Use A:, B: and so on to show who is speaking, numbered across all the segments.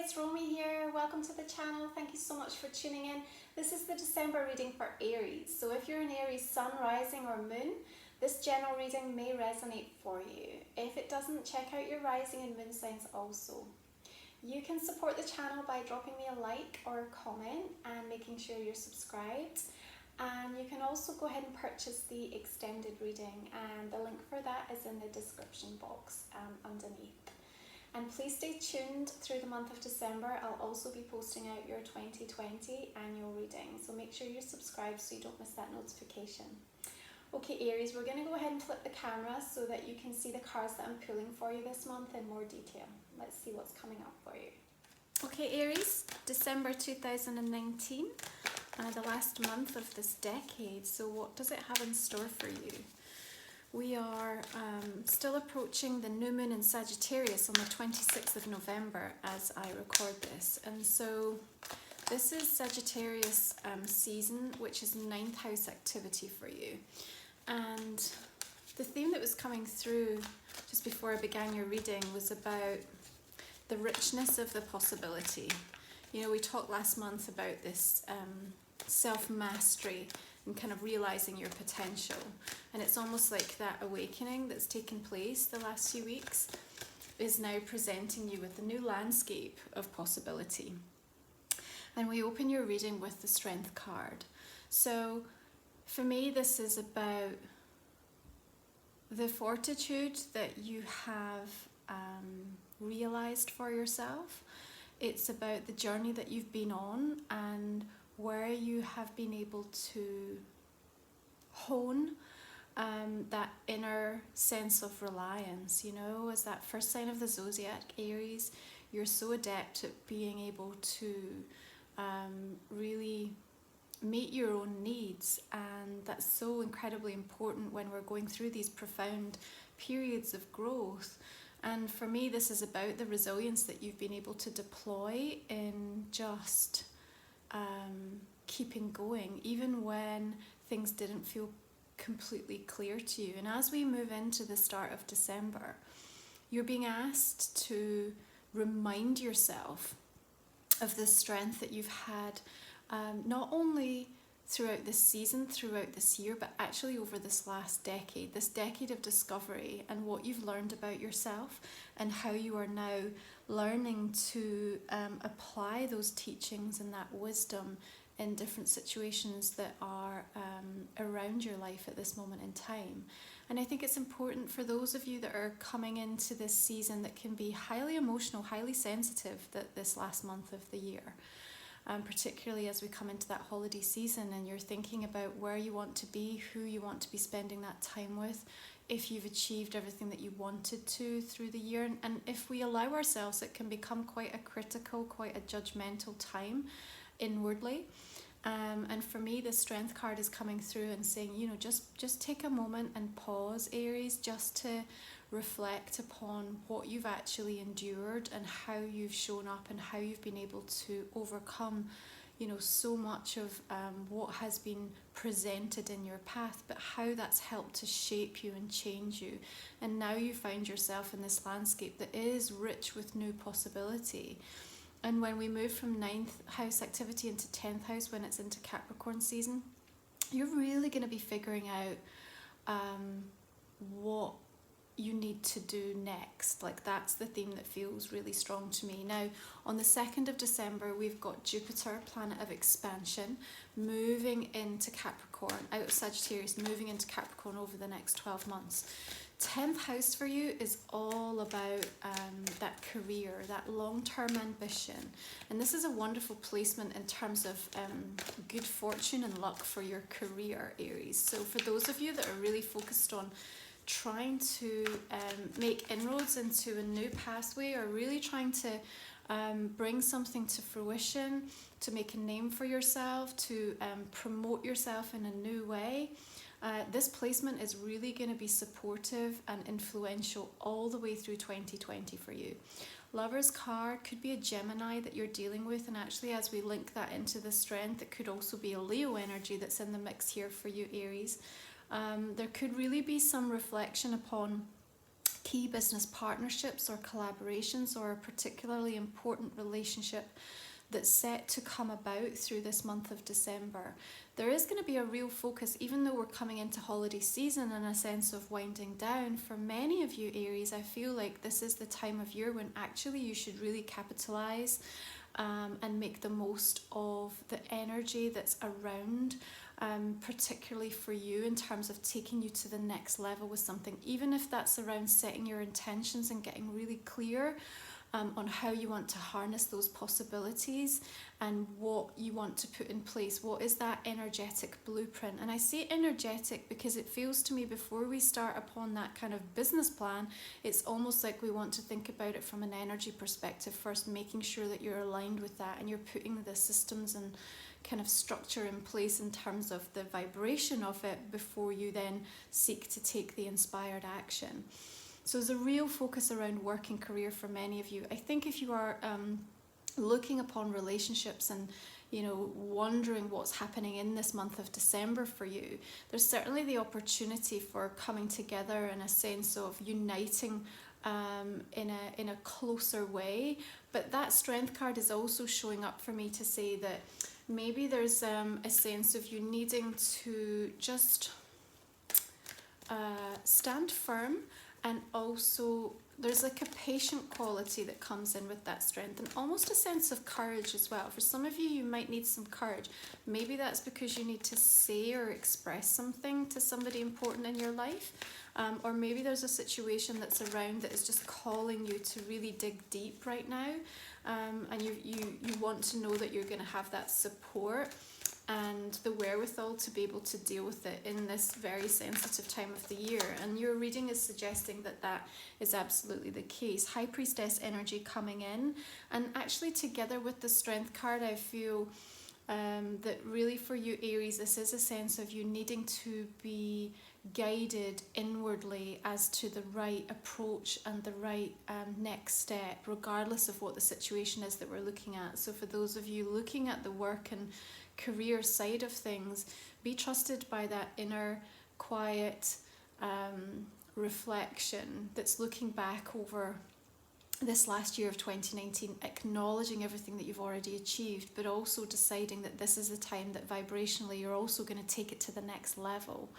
A: it's Romy here. Welcome to the channel. Thank you so much for tuning in. This is the December reading for Aries. So if you're an Aries sun, rising or moon, this general reading may resonate for you. If it doesn't, check out your rising and moon signs also. You can support the channel by dropping me a like or a comment and making sure you're subscribed. And you can also go ahead and purchase the extended reading, and the link for that is in the description box underneath. And please stay tuned through the month of December. I'll also be posting out your 2020 annual reading, so make sure you're subscribed so you don't miss that notification. Okay Aries, we're going to go ahead and flip the camera so that you can see the cards that I'm pulling for you this month in more detail. Let's see what's coming up for you. Okay Aries, December 2019, the last month of this decade. So what does it have in store for you? We are still approaching the new moon in Sagittarius on the 26th of November as I record this. And so this is Sagittarius season, which is 9th house activity for you. And the theme that was coming through just before I began your reading was about the richness of the possibility. You know, we talked last month about this self-mastery and kind of realizing your potential, and it's almost like that awakening that's taken place the last few weeks is now presenting you with a new landscape of possibility. And we open your reading with the Strength card. So for me, this is about the fortitude that you have realized for yourself. It's about the journey that you've been on and where you have been able to hone that inner sense of reliance. You know, as that first sign of the zodiac, Aries, you're so adept at being able to really meet your own needs, and that's so incredibly important when we're going through these profound periods of growth. And for me, this is about the resilience that you've been able to deploy in just keeping going, even when things didn't feel completely clear to you. And as we move into the start of December, you're being asked to remind yourself of the strength that you've had, not only throughout this season, throughout this year, but actually over this last decade, this decade of discovery, and what you've learned about yourself and how you are now learning to apply those teachings and that wisdom in different situations that are around your life at this moment in time. And I think it's important for those of you that are coming into this season that can be highly emotional, highly sensitive, that this last month of the year. Particularly as we come into that holiday season and you're thinking about where you want to be, who you want to be spending that time with, if you've achieved everything that you wanted to through the year. And if we allow ourselves, it can become quite a critical, quite a judgmental time inwardly. And for me, the Strength card is coming through and saying, you know, just take a moment and pause, Aries, just to reflect upon what you've actually endured and how you've shown up and how you've been able to overcome, you know, so much of what has been presented in your path, but how that's helped to shape you and change you. And now you find yourself in this landscape that is rich with new possibility. And when we move from 9th house activity into 10th house, when it's into Capricorn season, you're really going to be figuring out what you need to do next. Like, that's the theme that feels really strong to me. Now, on the 2nd of December, we've got Jupiter, planet of expansion, moving into Capricorn, out of Sagittarius, moving into Capricorn over the next 12 months. 10th house for you is all about that career, that long-term ambition. And this is a wonderful placement in terms of good fortune and luck for your career, Aries. So for those of you that are really focused on trying to make inroads into a new pathway, or really trying to bring something to fruition, to make a name for yourself, to promote yourself in a new way, this placement is really going to be supportive and influential all the way through 2020 for you. Lover's card could be a Gemini that you're dealing with, and actually as we link that into the Strength, it could also be a Leo energy that's in the mix here for you, Aries. There could really be some reflection upon key business partnerships or collaborations, or a particularly important relationship that's set to come about through this month of December. There is going to be a real focus, even though we're coming into holiday season and a sense of winding down. For many of you Aries, I feel like this is the time of year when actually you should really capitalize and make the most of the energy that's around, particularly for you in terms of taking you to the next level with something, even if that's around setting your intentions and getting really clear on how you want to harness those possibilities and what you want to put in place. What is that energetic blueprint? And I say energetic because it feels to me, before we start upon that kind of business plan, it's almost like we want to think about it from an energy perspective first, making sure that you're aligned with that and you're putting the systems and kind of structure in place in terms of the vibration of it before you then seek to take the inspired action. So there's a real focus around work and career for many of you. I think if you are looking upon relationships and, you know, wondering what's happening in this month of December for you, there's certainly the opportunity for coming together in a sense of uniting in a closer way. But that strength card is also showing up for me to say that maybe there's a sense of you needing to just stand firm. And also there's like a patient quality that comes in with that strength, and almost a sense of courage as well. For some of you, you might need some courage. Maybe that's because you need to say or express something to somebody important in your life. Or maybe there's a situation that's around that is just calling you to really dig deep right now. And you want to know that you're going to have that support and the wherewithal to be able to deal with it in this very sensitive time of the year. And your reading is suggesting that that is absolutely the case. High Priestess energy coming in, and actually together with the Strength card, I feel that really for you Aries, this is a sense of you needing to be guided inwardly as to the right approach and the right next step, regardless of what the situation is that we're looking at. So for those of you looking at the work and career side of things, be trusted by that inner quiet reflection that's looking back over this last year of 2019, acknowledging everything that you've already achieved, but also deciding that this is the time that vibrationally you're also going to take it to the next level.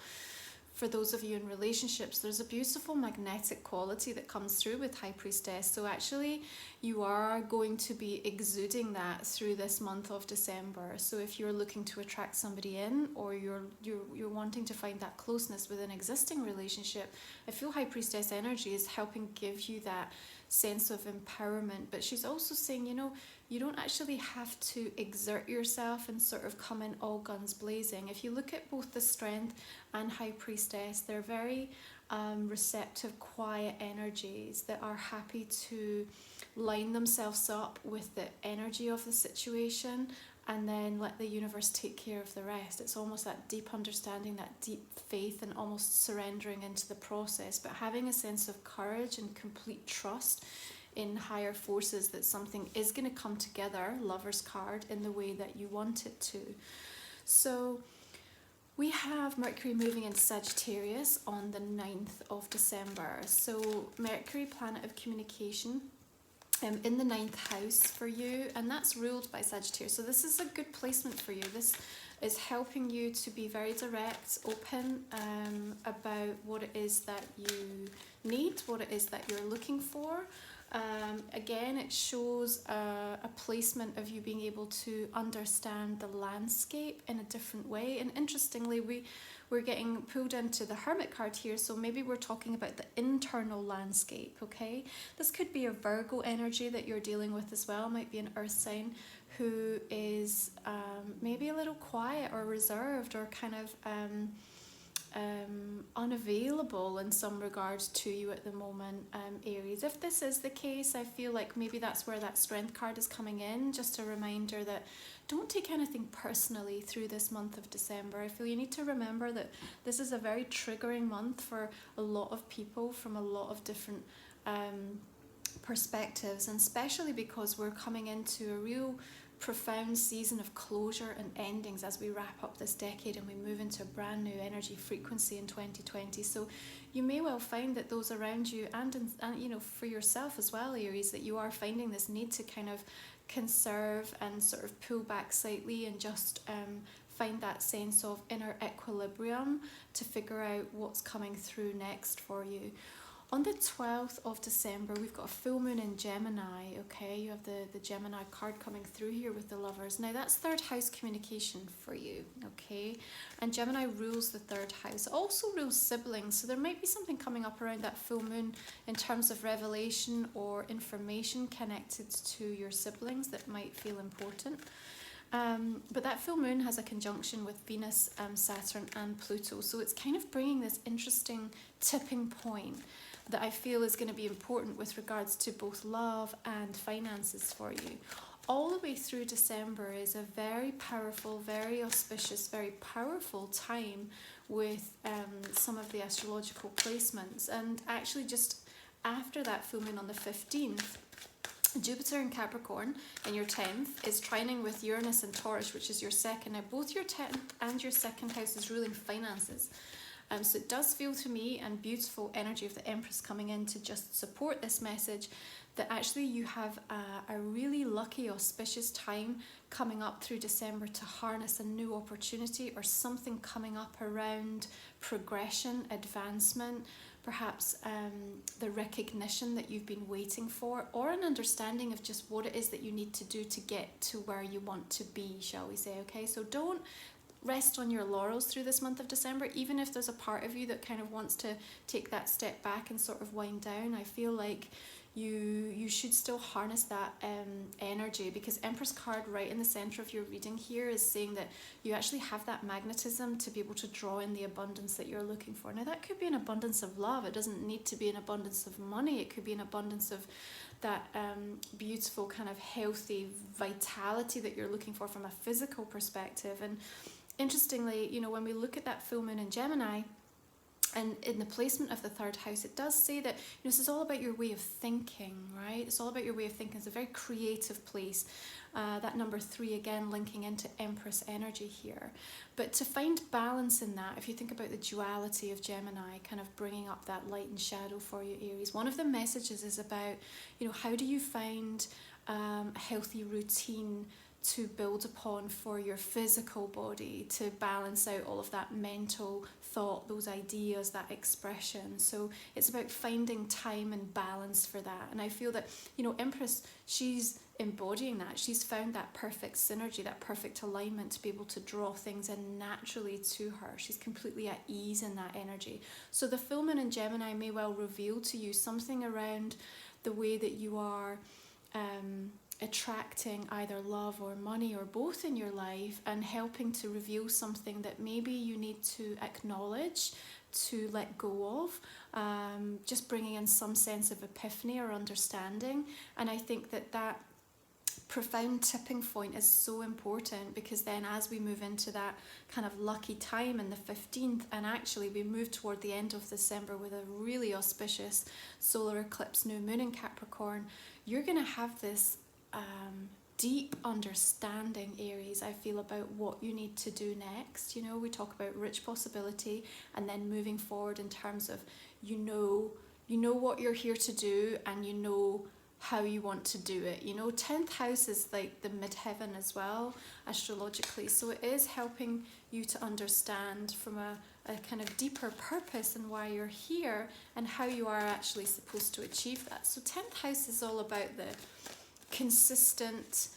A: For those of you in relationships, there's a beautiful magnetic quality that comes through with High Priestess. So actually you are going to be exuding that through this month of December. So if you're looking to attract somebody in, or you're wanting to find that closeness with an existing relationship, I feel High Priestess energy is helping give you that sense of empowerment. But she's also saying, you know, you don't actually have to exert yourself and sort of come in all guns blazing. If you look at both the Strength and High Priestess, they're very receptive, quiet energies that are happy to line themselves up with the energy of the situation and then let the universe take care of the rest. It's almost that deep understanding, that deep faith, and almost surrendering into the process, but having a sense of courage and complete trust in higher forces that something is going to come together, Lover's card, in the way that you want it to. So we have Mercury moving into Sagittarius on the 9th of December. So Mercury, planet of communication, in the 9th house for you, and that's ruled by Sagittarius. So this is a good placement for you. This is helping you to be very direct, open about what it is that you need, what it is that you're looking for. Again, it shows a placement of you being able to understand the landscape in a different way. And interestingly, we're getting pulled into the Hermit card here, so maybe we're talking about the internal landscape, okay? This could be a Virgo energy that you're dealing with as well. It might be an earth sign who is maybe a little quiet or reserved or kind of unavailable in some regards to you at the moment, Aries. If this is the case, I feel like maybe that's where that Strength card is coming in. Just a reminder that don't take anything personally through this month of December. I feel you need to remember that this is a very triggering month for a lot of people from a lot of different perspectives, and especially because we're coming into a real profound season of closure and endings as we wrap up this decade and we move into a brand new energy frequency in 2020. So you may well find that those around you and you know, for yourself as well, Aries, that you are finding this need to kind of conserve and sort of pull back slightly and just find that sense of inner equilibrium to figure out what's coming through next for you. On the 12th of December, we've got a full moon in Gemini, okay? You have the Gemini card coming through here with the Lovers. Now, that's third house communication for you, okay? And Gemini rules the third house. It also rules siblings, so there might be something coming up around that full moon in terms of revelation or information connected to your siblings that might feel important. But that full moon has a conjunction with Venus, Saturn and Pluto, so it's kind of bringing this interesting tipping point that I feel is going to be important with regards to both love and finances for you. All the way through December is a very powerful, very auspicious, very powerful time with some of the astrological placements. And actually just after that full moon on the 15th, Jupiter in Capricorn in your 10th is trining with Uranus and Taurus, which is your second. Now both your 10th and your second house is ruling finances. So it does feel to me, and beautiful energy of the Empress coming in to just support this message, that actually you have a really lucky, auspicious time coming up through December to harness a new opportunity or something coming up around progression, advancement, perhaps the recognition that you've been waiting for, or an understanding of just what it is that you need to do to get to where you want to be, shall we say, okay? So don't rest on your laurels through this month of December, even if there's a part of you that kind of wants to take that step back and sort of wind down. I feel like you should still harness that energy, because Empress card right in the center of your reading here is saying that you actually have that magnetism to be able to draw in the abundance that you're looking for. Now that could be an abundance of love, it doesn't need to be an abundance of money, it could be an abundance of that beautiful kind of healthy vitality that you're looking for from a physical perspective. And interestingly, you know, when we look at that full moon in Gemini, and in the placement of the third house, it does say that, you know, this is all about your way of thinking, right? It's all about your way of thinking. It's a very creative place. That number 3, again, linking into Empress energy here. But to find balance in that, if you think about the duality of Gemini, kind of bringing up that light and shadow for you, Aries, one of the messages is about, you know, how do you find a healthy routine to build upon for your physical body, to balance out all of that mental thought, those ideas, that expression. So it's about finding time and balance for that. And I feel that, you know, Empress, she's embodying that. She's found that perfect synergy, that perfect alignment to be able to draw things in naturally to her. She's completely at ease in that energy. So the full moon in Gemini may well reveal to you something around the way that you are attracting either love or money or both in your life, and helping to reveal something that maybe you need to acknowledge, to let go of, just bringing in some sense of epiphany or understanding. And I think that that profound tipping point is so important, because then as we move into that kind of lucky time in the 15th, and actually we move toward the end of December with a really auspicious solar eclipse new moon in Capricorn, you're going to have this deep understanding, Aries, I feel, about what you need to do next. You know, we talk about rich possibility, and then moving forward in terms of you know what you're here to do, and you know how you want to do it. You know, 10th house is like the midheaven as well, astrologically. So it is helping you to understand from a kind of deeper purpose and why you're here, and how you are actually supposed to achieve that. So 10th house is all about the consistent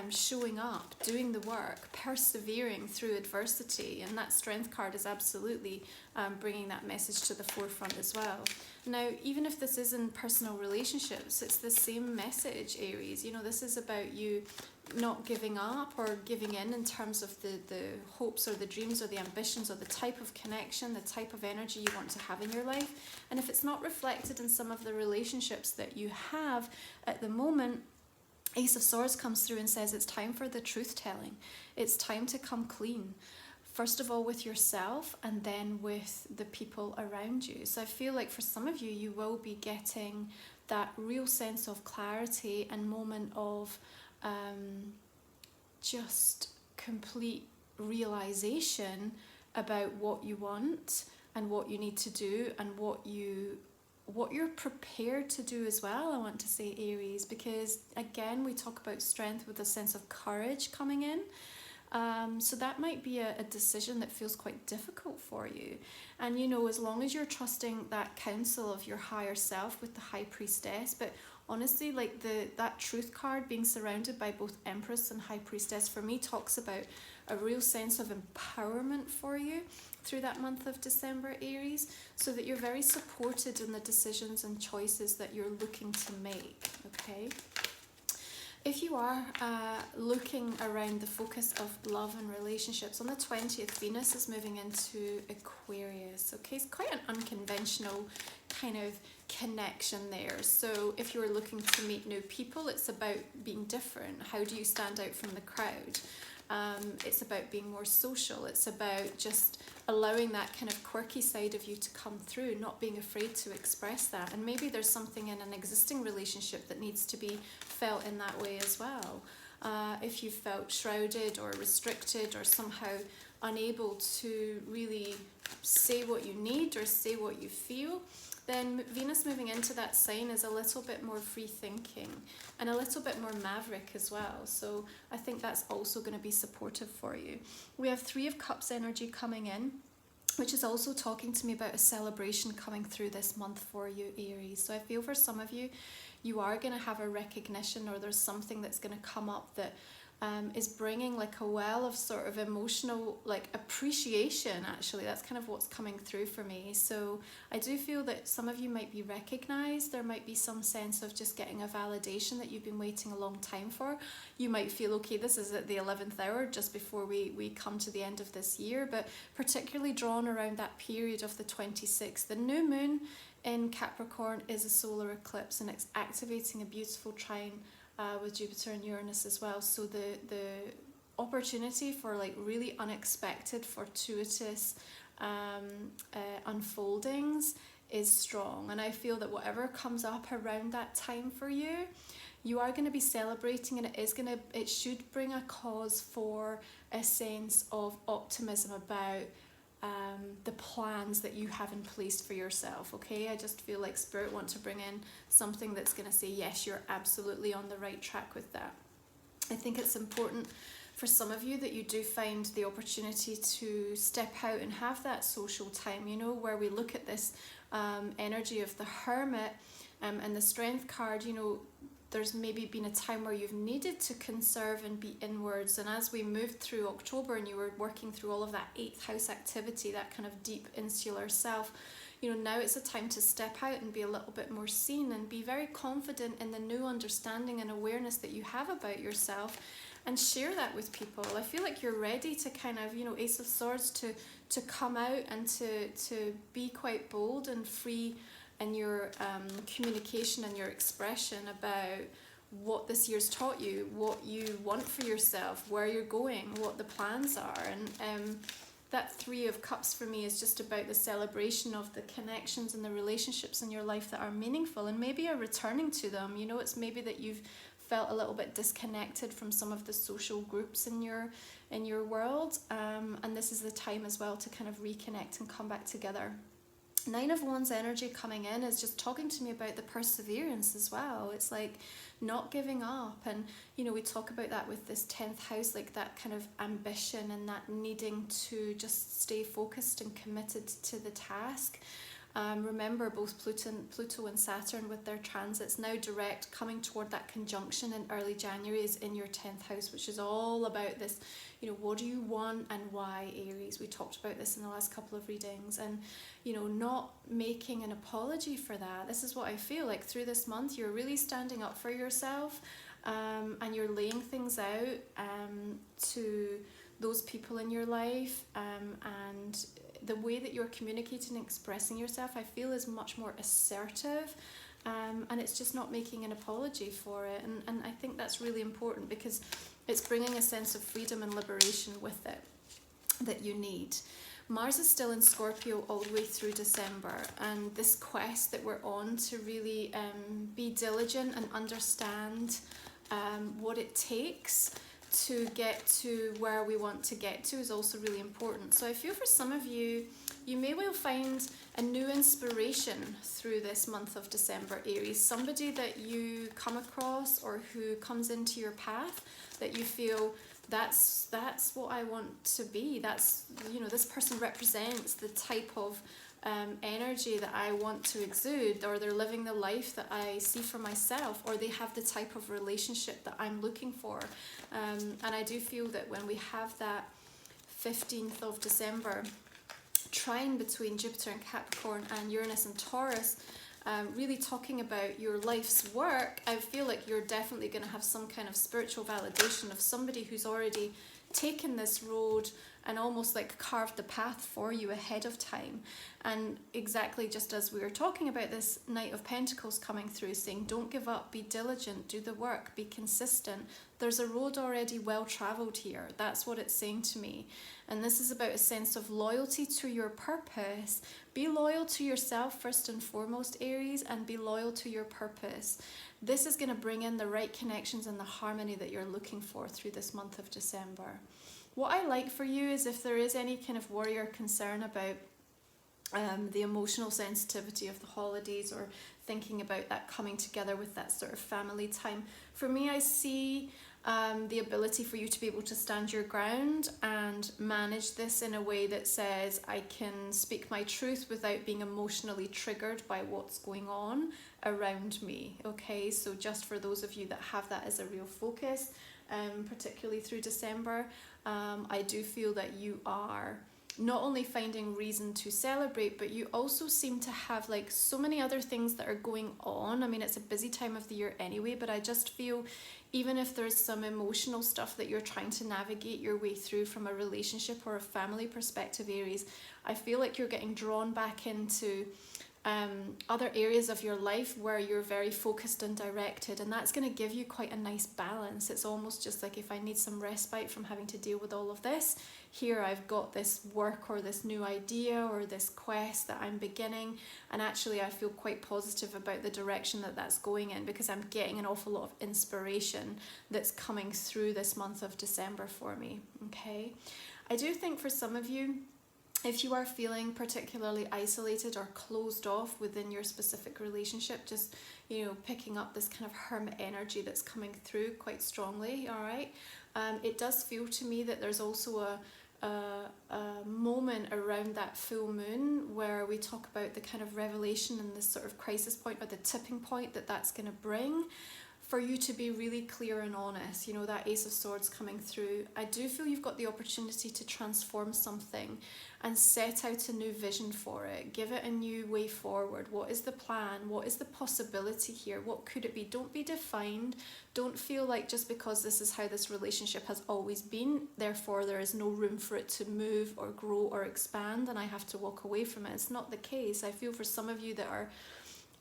A: showing up, doing the work, persevering through adversity, and that strength card is absolutely bringing that message to the forefront as well. Now, even if this is in personal relationships, it's the same message, Aries. You know, this is about you not giving up or giving in terms of the hopes or the dreams or the ambitions or the type of connection, the type of energy you want to have in your life. And if it's not reflected in some of the relationships that you have at the moment, Ace of Swords comes through and says it's time for the truth telling. It's time to come clean. First of all with yourself, and then with the people around you. So I feel like for some of you, you will be getting that real sense of clarity and moment of just complete realization about what you want and what you need to do and what you're prepared to do as well, I want to say, Aries, because again, we talk about strength with a sense of courage coming in. So that might be a decision that feels quite difficult for you. And you know, as long as you're trusting that counsel of your higher self with the High Priestess, but honestly, like that Truth card being surrounded by both Empress and High Priestess, for me, talks about a real sense of empowerment for you through that month of December, Aries, so that you're very supported in the decisions and choices that you're looking to make, okay? If you are looking around the focus of love and relationships, on the 20th, Venus is moving into Aquarius, okay? It's quite an unconventional kind of connection there. So if you're looking to meet new people, it's about being different. How do you stand out from the crowd? It's about being more social. It's about just allowing that kind of quirky side of you to come through, not being afraid to express that. And maybe there's something in an existing relationship that needs to be felt in that way as well. If you felt shrouded or restricted or somehow unable to really say what you need or say what you feel, then Venus moving into that sign is a little bit more free thinking and a little bit more maverick as well. So I think that's also going to be supportive for you. We have Three of Cups energy coming in, which is also talking to me about a celebration coming through this month for you, Aries. So I feel for some of you, you are going to have a recognition, or there's something that's going to come up that is bringing like a well of sort of emotional like appreciation. Actually, that's kind of what's coming through for me. So I do feel that some of you might be recognized. There might be some sense of just getting a validation that you've been waiting a long time for. You might feel, okay, this is at the 11th hour just before we come to the end of this year, but particularly drawn around that period of the 26th. The new moon in Capricorn is a solar eclipse, and it's activating a beautiful trine with Jupiter and Uranus as well. So the opportunity for like really unexpected, fortuitous unfoldings is strong. And I feel that whatever comes up around that time for you, you are going to be celebrating, and it should bring a cause for a sense of optimism about the plans that you have in place for yourself, okay? I just feel like Spirit want to bring in something that's going to say, yes, you're absolutely on the right track with that. I think it's important for some of you that you do find the opportunity to step out and have that social time, you know, where we look at this energy of the Hermit and the Strength card. You know, there's maybe been a time where you've needed to conserve and be inwards, and as we moved through October and you were working through all of that 8th house activity, that kind of deep insular self, you know, now it's a time to step out and be a little bit more seen and be very confident in the new understanding and awareness that you have about yourself, and share that with people. I feel like you're ready to kind of, you know, Ace of Swords, to come out and to be quite bold and free in your communication and your expression about what this year's taught you, what you want for yourself, where you're going, what the plans are. And that Three of Cups for me is just about the celebration of the connections and the relationships in your life that are meaningful, and maybe a returning to them. You know, it's maybe that you've felt a little bit disconnected from some of the social groups in your world, and this is the time as well to kind of reconnect and come back together. Nine of Wands energy coming in is just talking to me about the perseverance as well. It's like not giving up, and you know, we talk about that with this 10th house, like that kind of ambition and that needing to just stay focused and committed to the task. Remember, both Pluto and Saturn with their transits now direct coming toward that conjunction in early January is in your 10th house, which is all about this, you know, what do you want and why, Aries? We talked about this in the last couple of readings, and you know, not making an apology for that. This is what I feel like through this month. You're really standing up for yourself, and you're laying things out to those people in your life, and the way that you're communicating and expressing yourself, I feel, is much more assertive, and it's just not making an apology for it. And I think that's really important, because it's bringing a sense of freedom and liberation with it that you need. Mars is still in Scorpio all the way through December, and this quest that we're on to really be diligent and understand what it takes to get to where we want to get to is also really important. So I feel for some of you, you may well find a new inspiration through this month of December, Aries. Somebody that you come across or who comes into your path that you feel that's what I want to be. That's, you know, this person represents the type of energy that I want to exude, or they're living the life that I see for myself, or they have the type of relationship that I'm looking for. And I do feel that when we have that 15th of December trine between Jupiter and Capricorn and Uranus and Taurus, really talking about your life's work, I feel like you're definitely going to have some kind of spiritual validation of somebody who's already taken this road and almost like carved the path for you ahead of time. And exactly just as we were talking about this Knight of Pentacles coming through, saying don't give up, be diligent, do the work, be consistent. There's a road already well travelled here. That's what it's saying to me. And this is about a sense of loyalty to your purpose. Be loyal to yourself first and foremost, Aries, and be loyal to your purpose. This is going to bring in the right connections and the harmony that you're looking for through this month of December. What I like for you is if there is any kind of worry or concern about the emotional sensitivity of the holidays, or thinking about that coming together with that sort of family time. For me, I see the ability for you to be able to stand your ground and manage this in a way that says I can speak my truth without being emotionally triggered by what's going on around me. Okay, so just for those of you that have that as a real focus, particularly through December, I do feel that you are not only finding reason to celebrate, but you also seem to have like so many other things that are going on. I mean, it's a busy time of the year anyway, but I just feel even if there's some emotional stuff that you're trying to navigate your way through from a relationship or a family perspective, Aries, I feel like you're getting drawn back into other areas of your life where you're very focused and directed, and that's going to give you quite a nice balance. It's almost just like, if I need some respite from having to deal with all of this, here I've got this work or this new idea or this quest that I'm beginning, and actually I feel quite positive about the direction that that's going in, because I'm getting an awful lot of inspiration that's coming through this month of December for me. Okay, I do think for some of you, if you are feeling particularly isolated or closed off within your specific relationship, just, you know, picking up this kind of hermit energy that's coming through quite strongly, all right? It does feel to me that there's also a moment around that full moon where we talk about the kind of revelation and this sort of crisis point, or the tipping point that that's going to bring, for you to be really clear and honest. You know, that Ace of Swords coming through. I do feel you've got the opportunity to transform something and set out a new vision for it. Give it a new way forward. What is the plan? What is the possibility here? What could it be? Don't be defined. Don't feel like just because this is how this relationship has always been, therefore there is no room for it to move or grow or expand and I have to walk away from it. It's not the case. I feel for some of you that are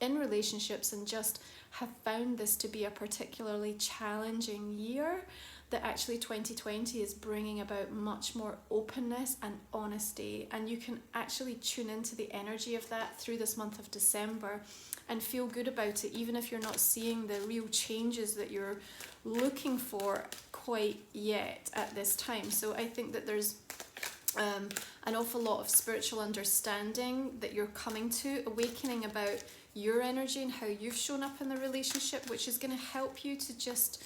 A: in relationships and just have found this to be a particularly challenging year, that actually 2020 is bringing about much more openness and honesty, and you can actually tune into the energy of that through this month of December and feel good about it, even if you're not seeing the real changes that you're looking for quite yet at this time. So I think that there's an awful lot of spiritual understanding that you're coming to, awakening about your energy and how you've shown up in the relationship, which is going to help you to just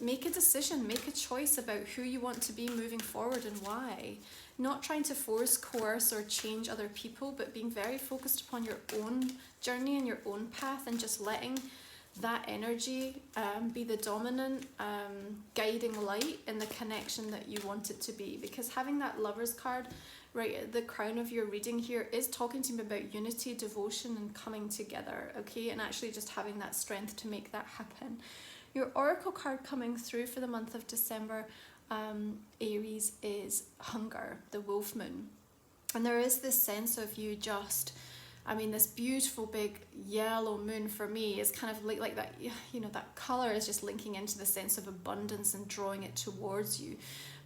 A: make a decision, make a choice about who you want to be moving forward and why. Not trying to force, coerce or change other people, but being very focused upon your own journey and your own path, and just letting that energy be the dominant guiding light in the connection that you want it to be. Because having that Lover's card right at the crown of your reading here is talking to me about unity, devotion and coming together, okay, and actually just having that strength to make that happen. Your oracle card coming through for the month of December, Aries, is hunger, the wolf moon. And there is this sense of you just, I mean, this beautiful big yellow moon for me is kind of like that, you know, that colour is just linking into the sense of abundance and drawing it towards you.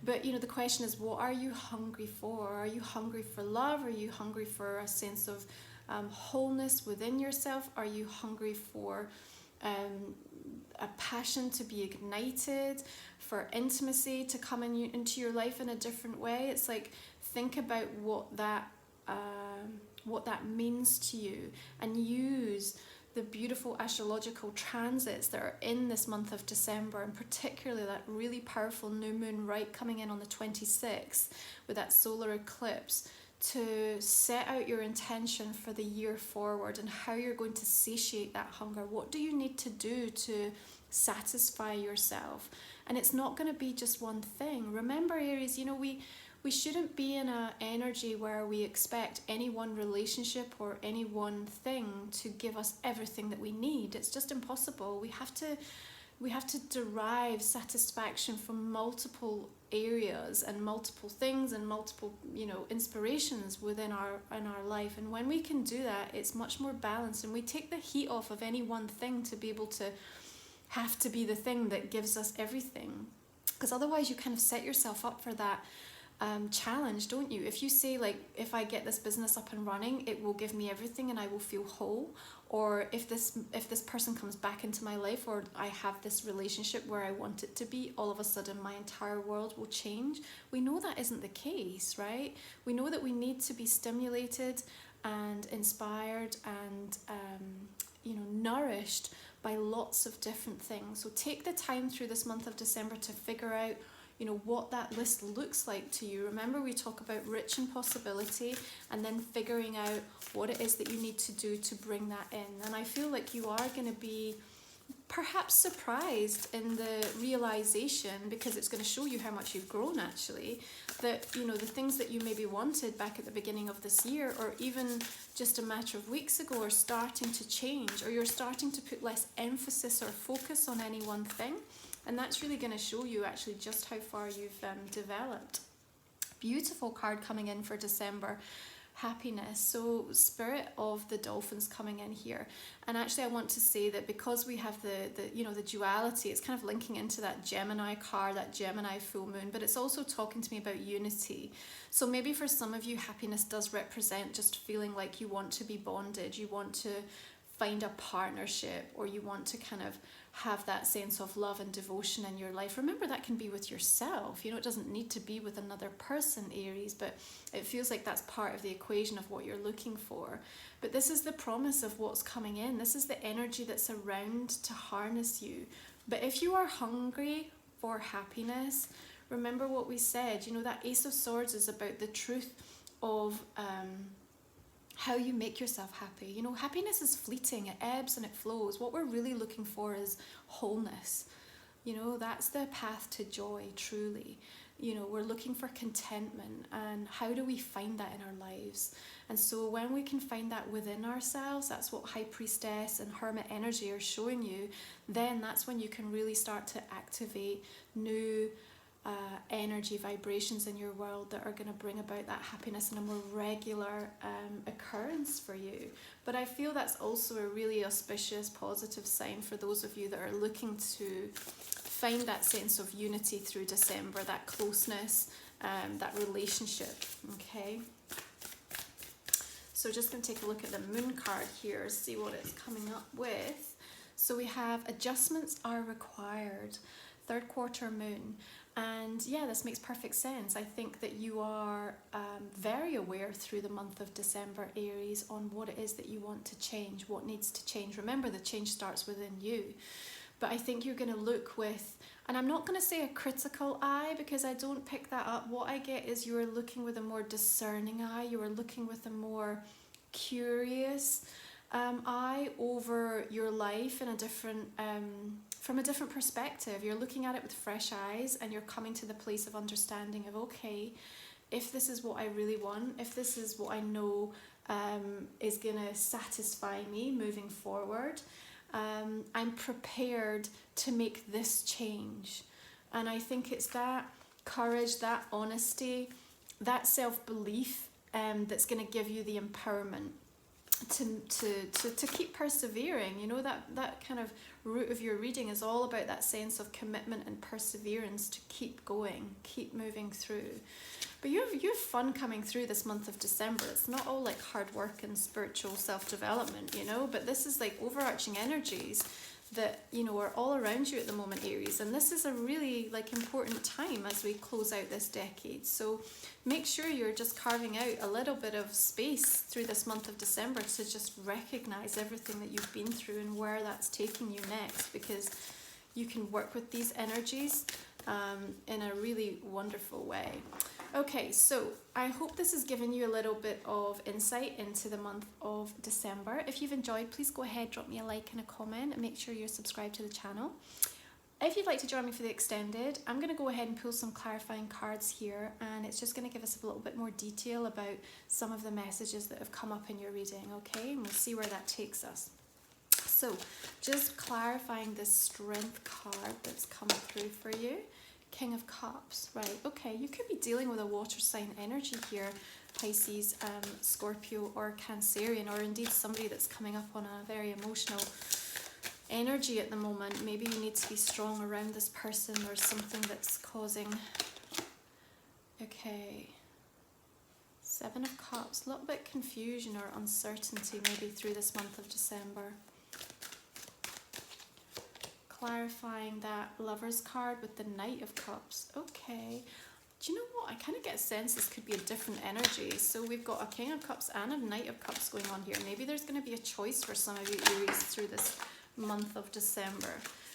A: But, you know, the question is, what are you hungry for? Are you hungry for love? Are you hungry for a sense of wholeness within yourself? Are you hungry for a passion to be ignited, for intimacy to come into your life in a different way. It's like, think about what that means to you, and use the beautiful astrological transits that are in this month of December, and particularly that really powerful new moon right coming in on the 26th with that solar eclipse, to set out your intention for the year forward and how you're going to satiate that hunger. What do you need to do to satisfy yourself? And it's not going to be just one thing. Remember, Aries, you know, we shouldn't be in an energy where we expect any one relationship or any one thing to give us everything that we need. It's just impossible. We have to derive satisfaction from multiple areas and multiple things and multiple, you know, inspirations within our life. And when we can do that, it's much more balanced, and we take the heat off of any one thing to be able to have to be the thing that gives us everything. Because otherwise you kind of set yourself up for that challenge, don't you? If you say, like, if I get this business up and running, it will give me everything and I will feel whole. Or if this person comes back into my life, or I have this relationship where I want it to be, all of a sudden my entire world will change. We know that isn't the case, right? We know that we need to be stimulated and inspired and nourished by lots of different things. So take the time through this month of December to figure out, you know, what that list looks like to you. Remember, we talk about rich in possibility, and then figuring out what it is that you need to do to bring that in. And I feel like you are going to be perhaps surprised in the realization, because it's going to show you how much you've grown actually, that, you know, the things that you maybe wanted back at the beginning of this year, or even just a matter of weeks ago, are starting to change, or you're starting to put less emphasis or focus on any one thing. And that's really going to show you actually just how far you've developed. Beautiful card coming in for December. Happiness. So Spirit of the Dolphins coming in here. And actually I want to say that because we have the duality, it's kind of linking into that Gemini card, that Gemini full moon, but it's also talking to me about unity. So maybe for some of you, happiness does represent just feeling like you want to be bonded, you want to find a partnership, or you want to kind of have that sense of love and devotion in your life. Remember, that can be with yourself. You know, it doesn't need to be with another person, Aries, but it feels like that's part of the equation of what you're looking for. But this is the promise of what's coming in. This is the energy that's around to harness you. But if you are hungry for happiness, remember what we said. You know, that Ace of Swords is about the truth of how you make yourself happy. You know, happiness is fleeting, it ebbs and it flows. What we're really looking for is wholeness. You know, that's the path to joy, truly. You know, we're looking for contentment, and how do we find that in our lives? And so when we can find that within ourselves, that's what High Priestess and Hermit energy are showing you, then that's when you can really start to activate new energy vibrations in your world that are going to bring about that happiness in a more regular occurrence for you. But I feel that's also a really auspicious, positive sign for those of you that are looking to find that sense of unity through December, that closeness, that relationship. Okay, so just going to take a look at the moon card here, see what it's coming up with. So we have adjustments are required, third quarter moon. And yeah, this makes perfect sense. I think that you are very aware through the month of December, Aries, on what it is that you want to change, what needs to change. Remember, the change starts within you. But I think you're going to look with, and I'm not going to say a critical eye because I don't pick that up. What I get is you are looking with a more discerning eye. You are looking with a more curious eye over your life in a different from a different perspective. You're looking at it with fresh eyes, and you're coming to the place of understanding of, okay, if this is what I really want, if this is what I know is going to satisfy me moving forward, I'm prepared to make this change. And I think it's that courage, that honesty, that self-belief that's going to give you the empowerment to keep persevering. You know, that kind of root of your reading is all about that sense of commitment and perseverance to keep going, keep moving through. But you have fun coming through this month of December. It's not all like hard work and spiritual self-development, you know, but this is like overarching energies that, you know, are all around you at the moment, Aries. And this is a really like important time as we close out this decade. So make sure you're just carving out a little bit of space through this month of December to just recognize everything that you've been through and where that's taking you next, because you can work with these energies in a really wonderful way. Okay, so I hope this has given you a little bit of insight into the month of December. If you've enjoyed, please go ahead, drop me a like and a comment, and make sure you're subscribed to the channel. If you'd like to join me for the extended, I'm going to go ahead and pull some clarifying cards here, and it's just going to give us a little bit more detail about some of the messages that have come up in your reading, okay? And we'll see where that takes us. So, just clarifying this strength card that's come through for you. King of Cups, right, okay, you could be dealing with a water sign energy here, Pisces, Scorpio or Cancerian, or indeed somebody that's coming up on a very emotional energy at the moment. Maybe you need to be strong around this person or something that's causing, okay, Seven of Cups, a little bit confusion or uncertainty maybe through this month of December. Clarifying that Lover's card with the Knight of Cups. Okay, do you know what? I kind of get a sense this could be a different energy. So we've got a King of Cups and a Knight of Cups going on here. Maybe there's going to be a choice for some of you Aries through this month of December.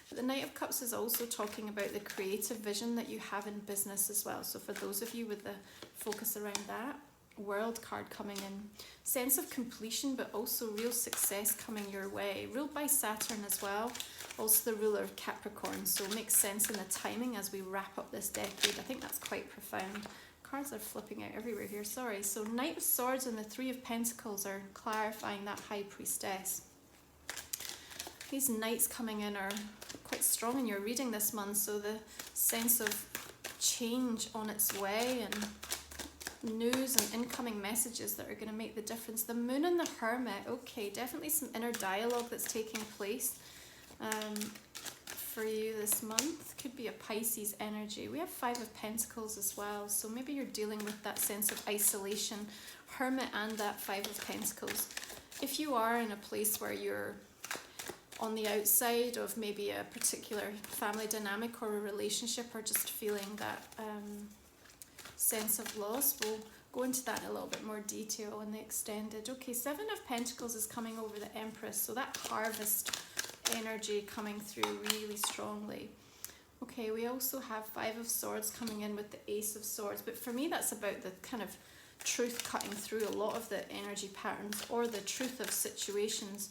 A: But the Knight of Cups is also talking about the creative vision that you have in business as well. So for those of you with the focus around that, World card coming in. Sense of completion, but also real success coming your way. Ruled by Saturn as well. Also the ruler of Capricorn. So it makes sense in the timing as we wrap up this decade. I think that's quite profound. Cards are flipping out everywhere here, sorry. So Knight of Swords and the Three of Pentacles are clarifying that High Priestess. These Knights coming in are quite strong in your reading this month. So the sense of change on its way and news and incoming messages that are going to make the difference. The Moon and the Hermit, okay, definitely some inner dialogue that's taking place for you this month. Could be a Pisces energy. We have Five of Pentacles as well, so maybe you're dealing with that sense of isolation, Hermit and that Five of Pentacles. If you are in a place where you're on the outside of maybe a particular family dynamic or a relationship, or just feeling that sense of loss, we'll go into that in a little bit more detail in the extended. Okay, Seven of Pentacles is coming over the Empress, so that harvest energy coming through really strongly. Okay, we also have Five of Swords coming in with the Ace of Swords, but for me that's about the kind of truth cutting through a lot of the energy patterns, or the truth of situations,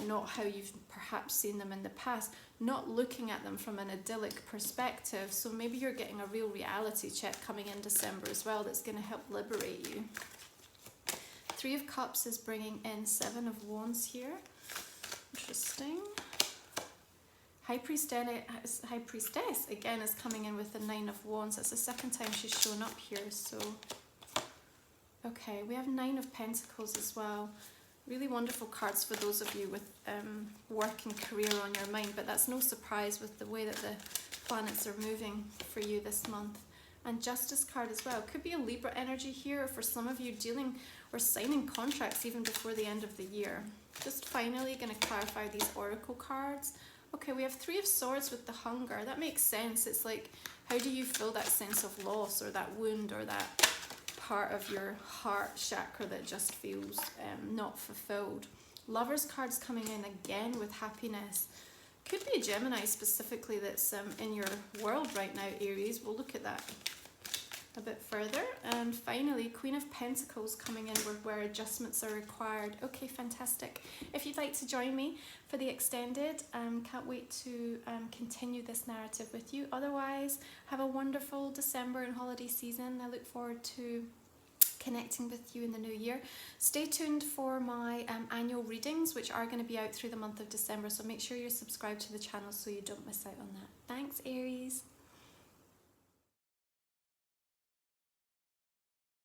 A: not how you've perhaps seen them in the past, not looking at them from an idyllic perspective. So maybe you're getting a real reality check coming in December as well that's going to help liberate you. Three of Cups is bringing in Seven of Wands here. Interesting. High Priestess again is coming in with the Nine of Wands. That's the second time she's shown up here. So okay, we have Nine of Pentacles as well. Really wonderful cards for those of you with work and career on your mind, but that's no surprise with the way that the planets are moving for you this month. And Justice card as well. Could be a Libra energy here, or for some of you dealing or signing contracts even before the end of the year. Just finally going to clarify these Oracle cards. Okay, we have Three of Swords with the Hunger. That makes sense. It's like, how do you feel that sense of loss, or that wound, or that part of your heart chakra that just feels not fulfilled. Lovers cards coming in again with happiness. Could be a Gemini specifically that's in your world right now, Aries. We'll look at that a bit further. And finally, Queen of Pentacles coming in where adjustments are required. Okay, fantastic. If you'd like to join me for the extended, can't wait to continue this narrative with you. Otherwise, have a wonderful December and holiday season. I look forward to connecting with you in the new year. Stay tuned for my annual readings, which are going to be out through the month of December, so make sure you're subscribed to the channel so you don't miss out on that. Thanks, Aries.